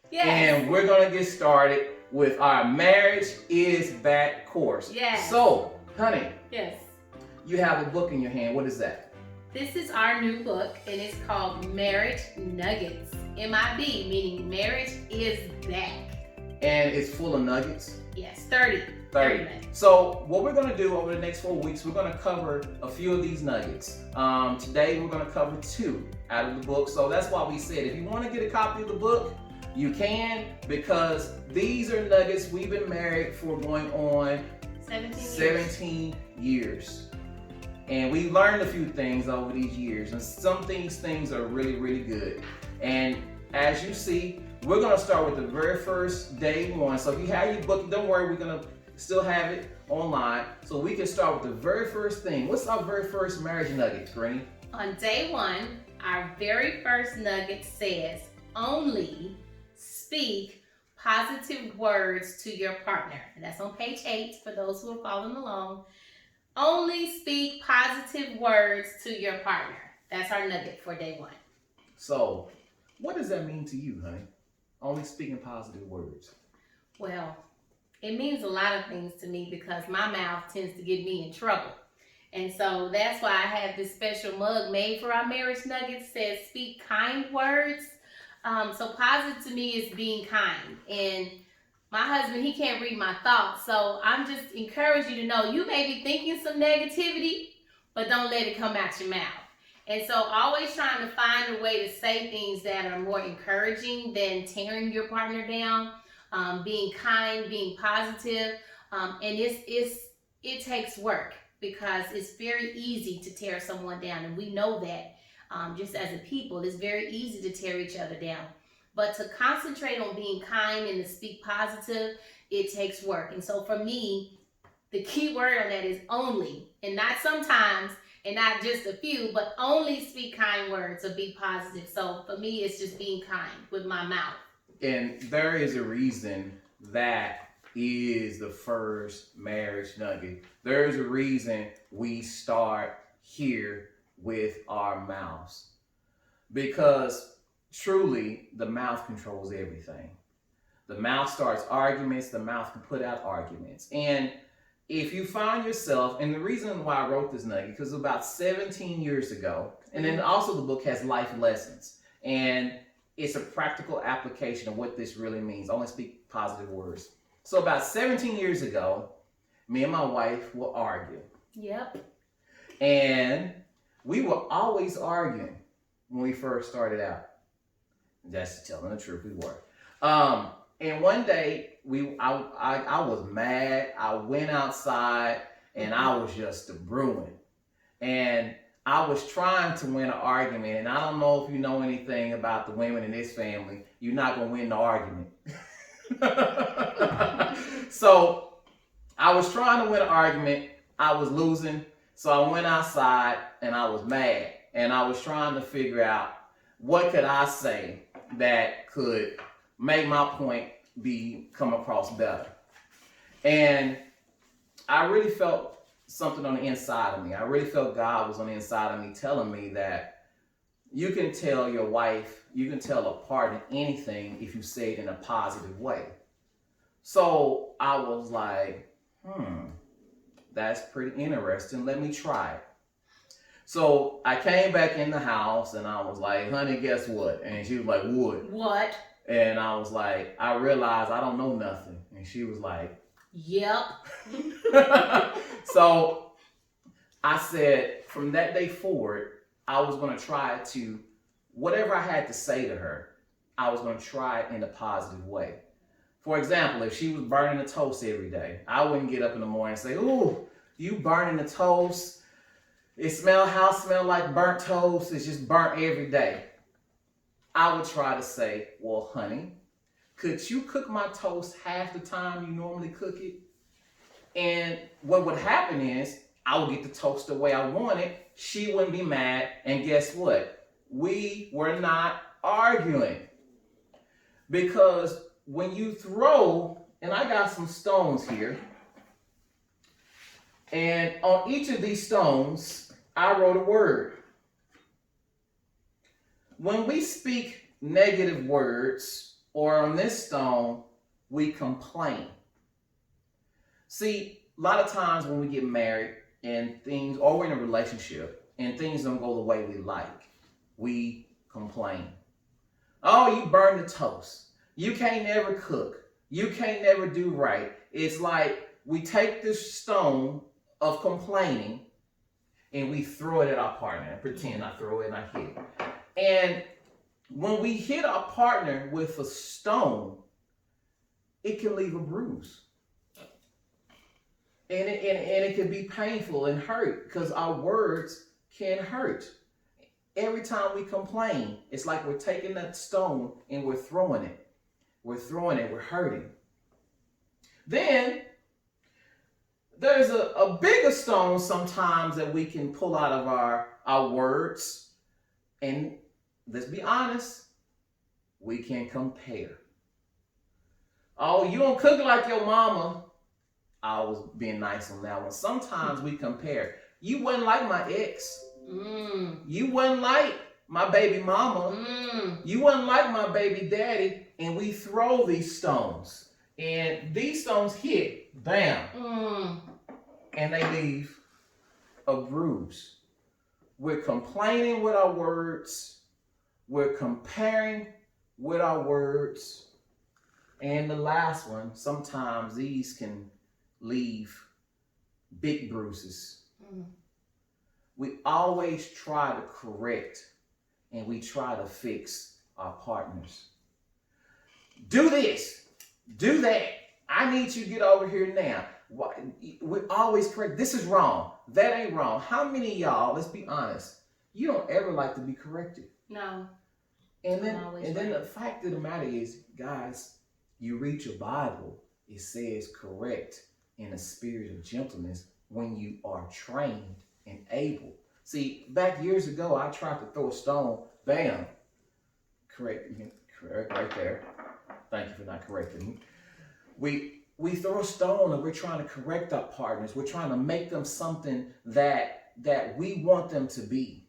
Yes. And we're going to get started with our Marriage is Back course. Yes. So, honey. Yes. You have a book in your hand. What is that? This is our new book, and it's called Marriage Nuggets. M.I.B, meaning marriage is back. And it's full of nuggets? Yes, 30 nuggets. So what we're going to do over the next 4 weeks, we're going to cover a few of these nuggets. Today we're going to cover 2 out of the book. So that's why we said if you want to get a copy of the book, you can, because these are nuggets. We've been married for going on 17 years. And we learned a few things over these years, and some of these things are really, really good. And as you see, we're going to start with the very first day 1. So if you have your book, don't worry, we're going to still have it online. So we can start with the very first thing. What's our very first marriage nugget, Granny? On day 1, our very first nugget says, only speak positive words to your partner. And that's on page 8 for those who are following along. Only speak positive words to your partner. That's our nugget for day 1. So, what does that mean to you, honey? Only speaking positive words. Well, it means a lot of things to me because my mouth tends to get me in trouble. And so that's why I have this special mug made for our marriage nuggets. Says speak kind words. So positive to me is being kind. And my husband, he can't read my thoughts. So I'm just encourage you to know you may be thinking some negativity, but don't let it come out your mouth. And so always trying to find a way to say things that are more encouraging than tearing your partner down. Being kind, being positive. And it takes work because it's very easy to tear someone down. And we know that just as a people, it's very easy to tear each other down. But to concentrate on being kind and to speak positive, it takes work. And so for me, the key word on that is only, and not sometimes, and not just a few, but only speak kind words or be positive. So for me, it's just being kind with my mouth. And there is a reason that is the first marriage nugget. There is a reason we start here with our mouths. Because truly, the mouth controls everything. The mouth starts arguments, the mouth can put out arguments. And if you find yourself, and the reason why I wrote this nugget, because about 17 years ago, and then also the book has life lessons. And it's a practical application of what this really means. I only speak positive words. So about 17 years ago, me and my wife will argue. Yep. And we were always arguing when we first started out. That's telling the truth, we were. And one day, I was mad. I went outside, and I was just brewing. And I was trying to win an argument, and I don't know if you know anything about the women in this family. You're not going to win the argument. So I was trying to win an argument. I was losing. So I went outside, and I was mad. And I was trying to figure out what could I say that could make my point come across better. And I really felt something on the inside of me. I really felt God was on the inside of me telling me that you can tell your wife, you can tell a partner anything if you say it in a positive way. So I was like, that's pretty interesting. Let me try it. So I came back in the house and I was like, honey, guess what? And she was like, what? What? And I was like, I realized I don't know nothing. And she was like, yep. So I said, from that day forward, I was going to try to, whatever I had to say to her, I was going to try it in a positive way. For example, if she was burning the toast every day, I wouldn't get up in the morning and say, ooh, you burning the toast. House smell like burnt toast. It's just burnt every day. I would try to say, well, honey, could you cook my toast half the time you normally cook it? And what would happen is I would get the toast the way I want it. She wouldn't be mad. And guess what? We were not arguing. Because when you throw, and I got some stones here, and on each of these stones, I wrote a word. When we speak negative words, or on this stone, we complain. See, a lot of times when we get married and things, or we're in a relationship and things don't go the way we like, we complain. Oh, you burn the toast. You can't never cook. You can't never do right. It's like we take this stone of complaining and we throw it at our partner and pretend I throw it and I hit it. And when we hit our partner with a stone, it can leave a bruise. And it can be painful and hurt because our words can hurt. Every time we complain, it's like we're taking that stone and we're throwing it. We're throwing it, we're hurting. Then there's a bigger stone sometimes that we can pull out of our words. And let's be honest, we can compare. Oh, you don't cook like your mama. I was being nice on that one. Sometimes we compare. You wasn't like my ex. You wasn't like my baby mama. You wasn't like my baby daddy. And we throw these stones. And these stones hit, bam. And they leave a bruise. We're complaining with our words. We're comparing with our words. And the last one, sometimes these can leave big bruises. We always try to correct and we try to fix our partners. Do this, do that. I need you to get over here now. We're always correct. This is wrong. That ain't wrong. How many of y'all, let's be honest, you don't ever like to be corrected? No. And then the fact of the matter is, guys, you read your Bible, it says correct in a spirit of gentleness when you are trained and able. See, back years ago, I tried to throw a stone, bam, correct right there. Thank you for not correcting me. We throw a stone and we're trying to correct our partners. We're trying to make them something that we want them to be.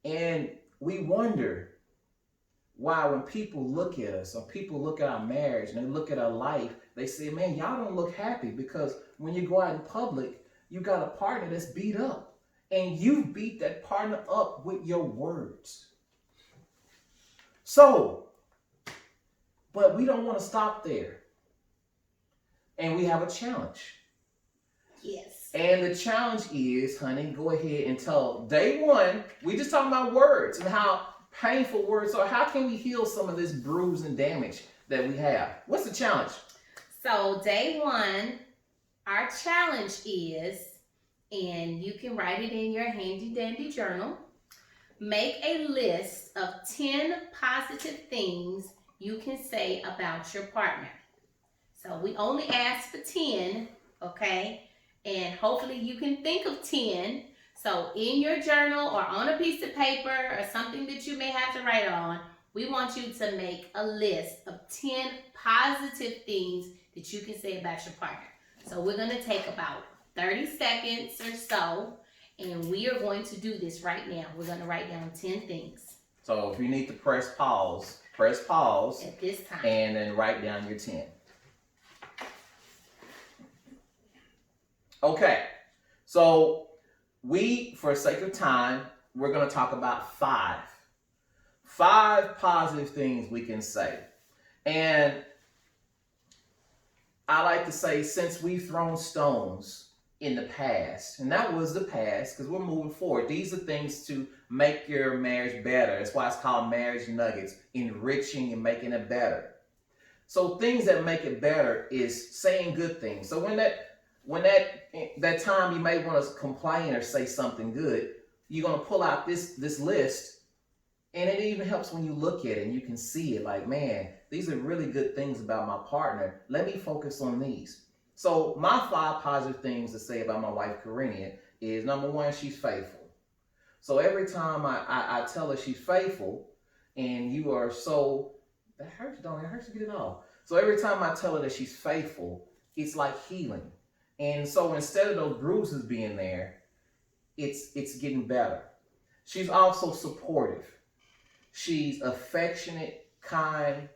And we wonder why when people look at us or people look at our marriage and they look at our life, they say, man, y'all don't look happy because when you go out in public, you got a partner that's beat up. And you beat that partner up with your words. So, but we don't want to stop there. And we have a challenge. Yes. And the challenge is, honey, go ahead and tell. Day one, we just talking about words and how painful words are. How can we heal some of this bruise and damage that we have? What's the challenge? So day one, our challenge is, and you can write it in your handy dandy journal, make a list of 10 positive things you can say about your partner. So we only ask for 10, okay? And hopefully you can think of 10. So in your journal or on a piece of paper or something that you may have to write on, we want you to make a list of 10 positive things that you can say about your partner. So we're going to take about 30 seconds or so, and we are going to do this right now. We're going to write down 10 things. So if you need to press pause at this time. And then write down your 10. Okay, so for sake of time, we're going to talk about 5 positive things we can say. And I like to say, since we've thrown stones in the past, and that was the past because we're moving forward, these are things to make your marriage better. That's why it's called marriage nuggets, enriching and making it better. So things that make it better is saying good things. So when that time you may want to complain or say something good, you're going to pull out this list, and it even helps when you look at it and you can see it like, man, these are really good things about my partner. Let me focus on these. So my 5 positive things to say about my wife, Carinia, is number 1, she's faithful. So every time I tell her she's faithful, and you are so, that hurts, don't it? It hurts to get it off. So every time I tell her that she's faithful, it's like healing. And so instead of those bruises being there, it's getting better. She's also supportive. She's affectionate, kind,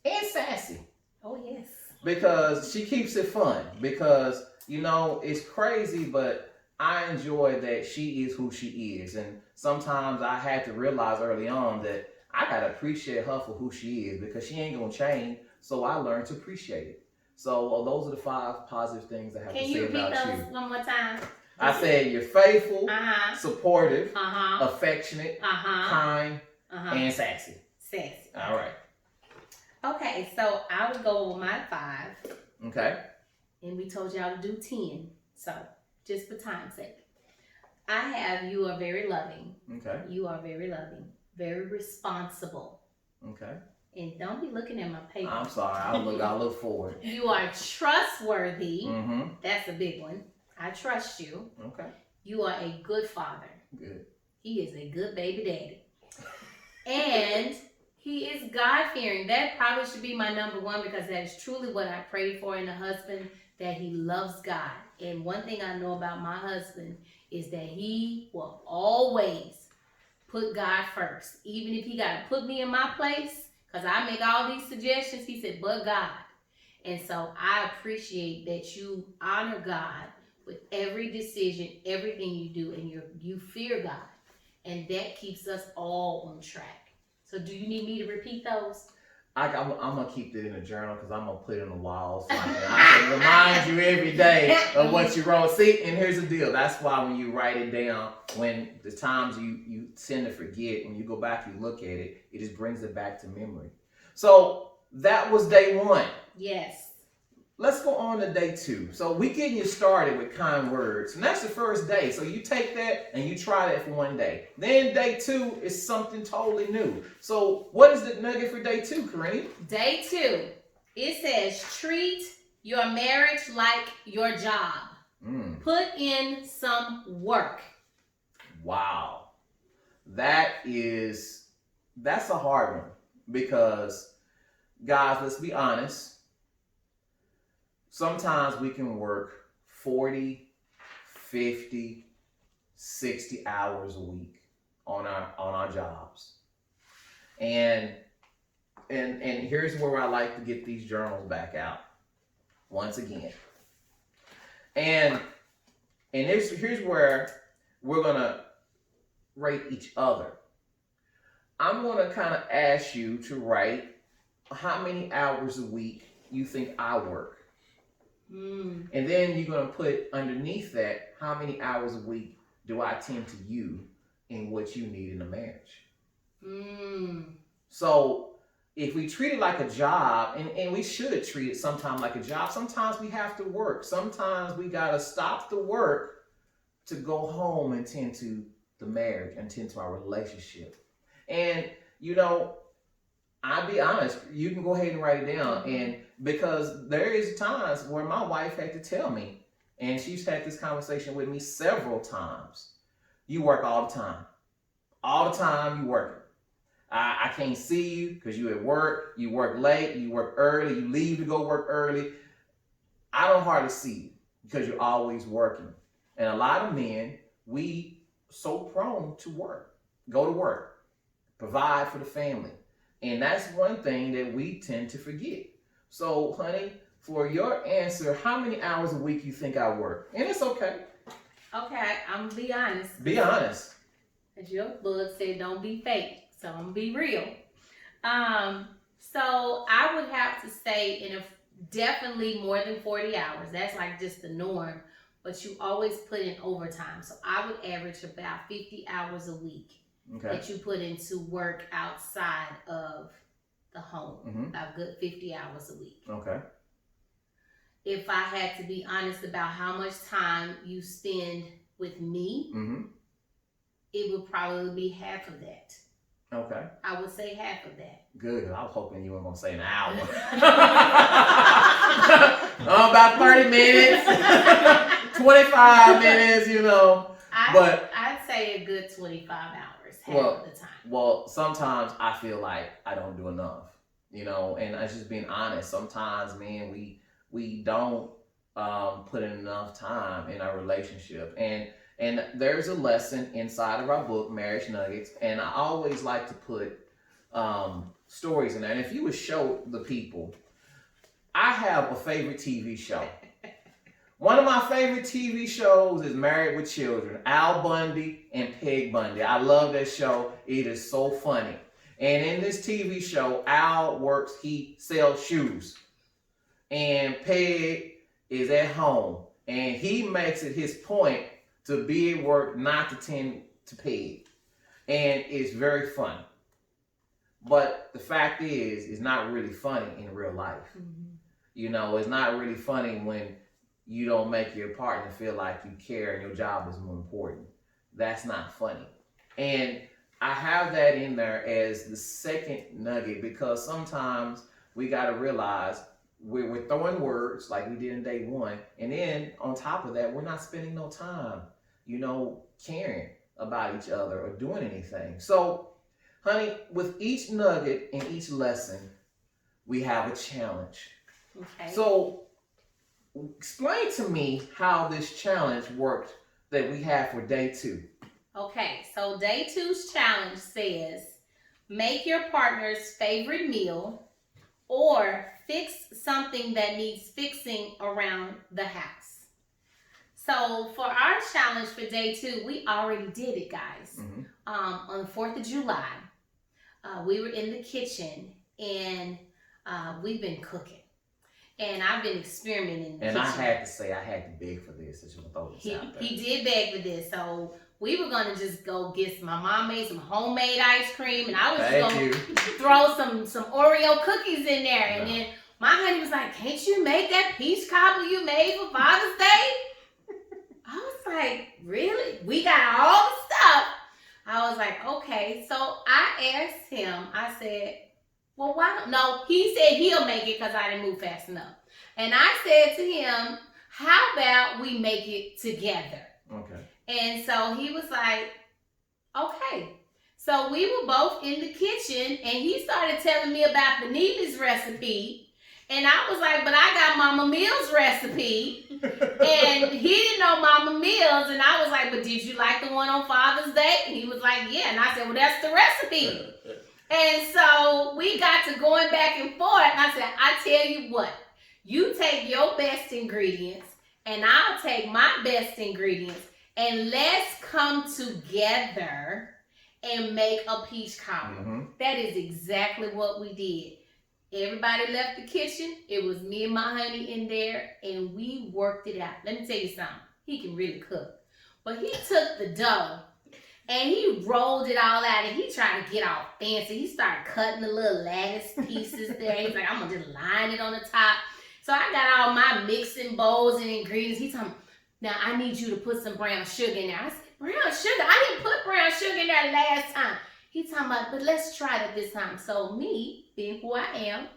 and sassy. Oh, yes. Because she keeps it fun. Because, it's crazy, but I enjoy that she is who she is. And sometimes I had to realize early on that I got to appreciate her for who she is because she ain't going to change. So I learned to appreciate it. So those are the 5 positive things I have to say about you. Can you repeat those one more time? I said you're faithful, supportive, Uh-huh. affectionate, kind, and sassy. Sassy. All right. Okay, so I would go with my 5. Okay. And we told y'all to do 10. So, just for time's sake. I have, you are very loving. Okay. You are very loving. Very responsible. Okay. And don't be looking at my paper. I'm sorry. I'll look forward. You are trustworthy. Mm-hmm. That's a big one. I trust you. Okay. You are a good father. Good. He is a good baby daddy. And he is God-fearing. That probably should be my number 1 because that is truly what I pray for in a husband, that he loves God. And one thing I know about my husband is that he will always put God first. Even if he got to put me in my place, because I make all these suggestions, he said, but God. And so I appreciate that you honor God with every decision, everything you do, and you fear God. And that keeps us all on track. So do you need me to repeat those? I'm going to keep it in a journal because I'm going to put it on the wall so I can remind you every day of what you wrote. See, and here's the deal. That's why when you write it down, when the times you tend to forget, when you go back, you look at it, it just brings it back to memory. So that was day 1. Yes. Let's go on to day 2. So we getting you started with kind words. And that's the first day. So you take that and you try that for 1 day. Then day 2 is something totally new. So what is the nugget for day 2, Carinia? Day 2, it says treat your marriage like your job. Put in some work. Wow. That's a hard one. Because, guys, let's be honest. Sometimes we can work 40, 50, 60 hours a week on our jobs. And here's where I like to get these journals back out once again. And here's where we're going to rate each other. I'm going to kind of ask you to write how many hours a week you think I work. And then you're going to put underneath that, how many hours a week do I tend to you in what you need in a marriage? So if we treat it like a job, and we should treat it sometimes like a job, sometimes we have to work. Sometimes we got to stop the work to go home and tend to the marriage and tend to our relationship. And, I'll be honest, you can go ahead and write it down. And because there is times where my wife had to tell me, and she's had this conversation with me several times, you work all the time. All the time you working. I can't see you because you at work, you work late, you work early, you leave to go work early. I don't hardly see you because you're always working. And a lot of men, we so prone to work, go to work, provide for the family. And that's one thing that we tend to forget. So, honey, for your answer, how many hours a week you think I work? And it's okay. Okay, I'm going to be honest. Be honest. As your book said, don't be fake. So I'm going to be real. So I would have to say definitely more than 40 hours. That's like just the norm. But you always put in overtime. So I would average about 50 hours a week. Okay. That you put into work outside of the home. A good 50 hours a week. Okay. If I had to be honest about how much time you spend with me, it would probably be half of that. Okay. I would say half of that. Good. I was hoping you weren't going to say an hour. About 30 minutes, 25 minutes, I'd say a good 25 hours, half of the time. Well, sometimes I feel like I don't do enough, and I just being honest. Sometimes, man, we don't put in enough time in our relationship. And there's a lesson inside of our book, Marriage Nuggets, and I always like to put stories in there. And if you would show the people, I have a favorite TV show. One of my favorite TV shows is Married with Children, Al Bundy and Peg Bundy. I love that show. It is so funny. And in this TV show, Al works, he sells shoes. And Peg is at home. And he makes it his point to be at work, not to tend to Peg. And it's very funny. But the fact is, it's not really funny in real life. Mm-hmm. You know, it's not really funny when you don't make your partner feel like you care and your job is more important. That's not funny. And I have that in there as the second nugget because sometimes we got to realize we're throwing words like we did in day one. And then on top of that, we're not spending no time, you know, caring about each other or doing anything. So, honey, with each nugget and each lesson, we have a challenge. Okay. So, explain to me how this challenge worked that we have for day 2. Okay, so day 2's challenge says, make your partner's favorite meal or fix something that needs fixing around the house. So for our challenge for day 2, we already did it, guys. Mm-hmm. On the 4th of July, we were in the kitchen and we've been cooking. And I've been experimenting in the kitchen. I had to say, I had to beg for this. He did beg for this. So we were going to just go get some, my mom made some homemade ice cream. And I was just going to throw some Oreo cookies in there. And then my honey was like, can't you make that peach cobbler you made for Father's Day? I was like, really? We got all the stuff. I was like, okay. So I asked him, I said, well, why don't, no, he said he'll make it because I didn't move fast enough. And I said to him, how about we make it together? Okay. And so he was like, okay. So we were both in the kitchen and he started telling me about Benita's recipe. And I was like, but I got Mama Mills' recipe. And he didn't know Mama Mills. And I was like, but did you like the one on Father's Day? And he was like, yeah. And I said, well, that's the recipe. And so we got to going back and forth. And I said, I tell you what, you take your best ingredients and I'll take my best ingredients and let's come together and make a peach cobbler. Mm-hmm. That is exactly what we did. Everybody left the kitchen. It was me and my honey in there and we worked it out. Let me tell you something. He can really cook. But he took the dough and he rolled it all out and he tried to get all fancy. He started cutting the little lattice pieces there. He's like, I'm going to just line it on the top. So I got all my mixing bowls and ingredients. He's talking, now I need you to put some brown sugar in there. I said, brown sugar? I didn't put brown sugar in there last time. He's talking about, but let's try it this time. So me, being who I am,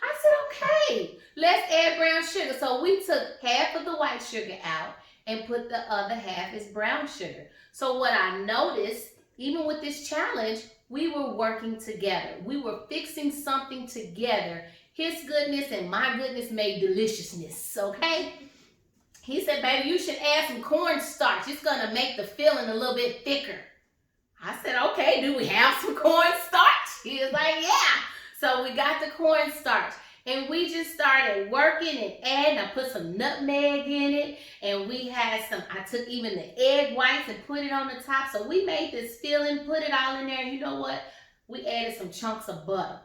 I said, okay, let's add brown sugar. So we took half of the white sugar out and put the other half as brown sugar. So what I noticed, even with this challenge, we were working together. We were fixing something together. His goodness and my goodness made deliciousness, okay? He said, baby, you should add some cornstarch. It's going to make the filling a little bit thicker. I said, okay, do we have some cornstarch? He was like, yeah. So we got the cornstarch. And we just started working and adding. I put some nutmeg in it. And we had some, I took even the egg whites and put it on the top. So we made this filling, put it all in there. And you know what? We added some chunks of butter.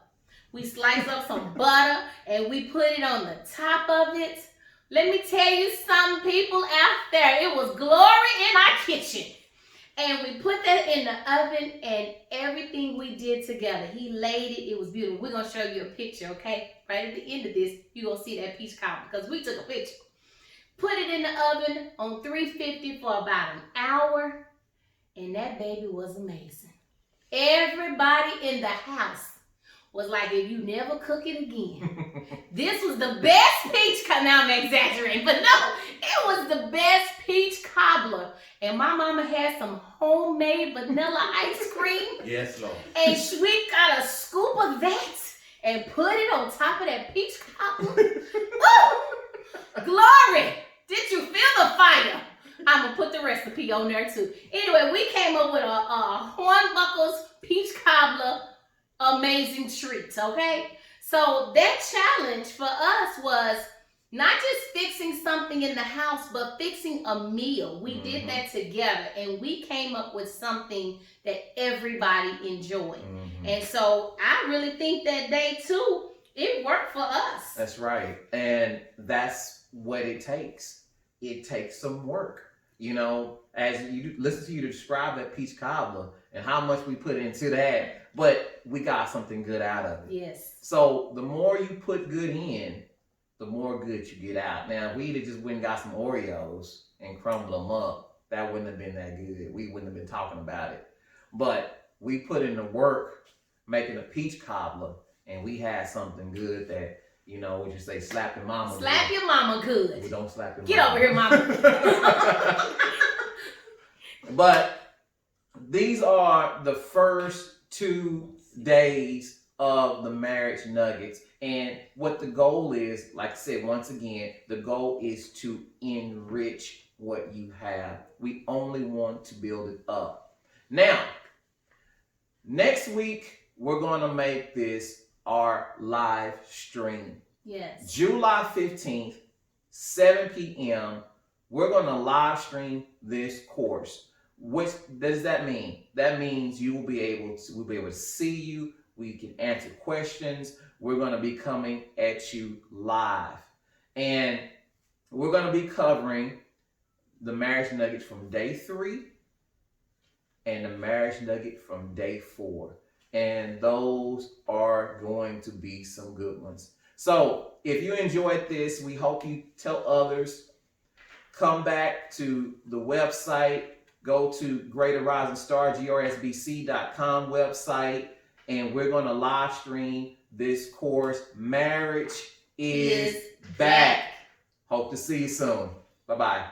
We sliced up some butter and we put it on the top of it. Let me tell you something, people out there. It was glory in our kitchen. And we put that in the oven and everything we did together. He laid it. It was beautiful. We're going to show you a picture, okay? Right at the end of this, you're going to see that peach cobbler because we took a picture. Put it in the oven on 350 for about an hour. And that baby was amazing. Everybody in the house was like, if you never cook it again. This was the best peach cobbler. Now I'm exaggerating, but no, it was the best peach cobbler. And my mama had some homemade vanilla ice cream. Yes, Lord. And we got a scoop of that and put it on top of that peach cobbler. Woo! Glory! Did you feel the fire? I'm going to put the recipe on there too. Anyway, we came up with a Hornbuckle's peach cobbler amazing treats, okay? So that challenge for us was not just fixing something in the house, but fixing a meal. We did that together, and we came up with something that everybody enjoyed. And so I really think that day too, it worked for us. That's right. And that's what it takes. It takes some work. You know, as you listen to you describe that peach cobbler and how much we put into that, but we got something good out of it. Yes. So the more you put good in, the more good you get out. Now, if we'd have just went and got some Oreos and crumbled them up, that wouldn't have been that good. We wouldn't have been talking about it. But we put in the work making a peach cobbler, and we had something good that, you know, what you say, slap your mama. Slap your mama good. We don't slap your Get mama. over here, mama. But these are the first 2 days of the marriage nuggets. And what the goal is, like I said, once again, the goal is to enrich what you have. We only want to build it up. Now, next week, we're going to make this our live stream. Yes. July 15th, 7 p.m., we're going to live stream this course. What does that mean? That means we'll be able to see you. We can answer questions. We're going to be coming at you live. And we're going to be covering the marriage nuggets from day 3 and the marriage nugget from day 4. And those are going to be some good ones. So if you enjoyed this, we hope you tell others. Come back to the website. Go to Greater Rising Star, GRSBC.com website. And we're going to live stream this course. Marriage is back. Hope to see you soon. Bye-bye.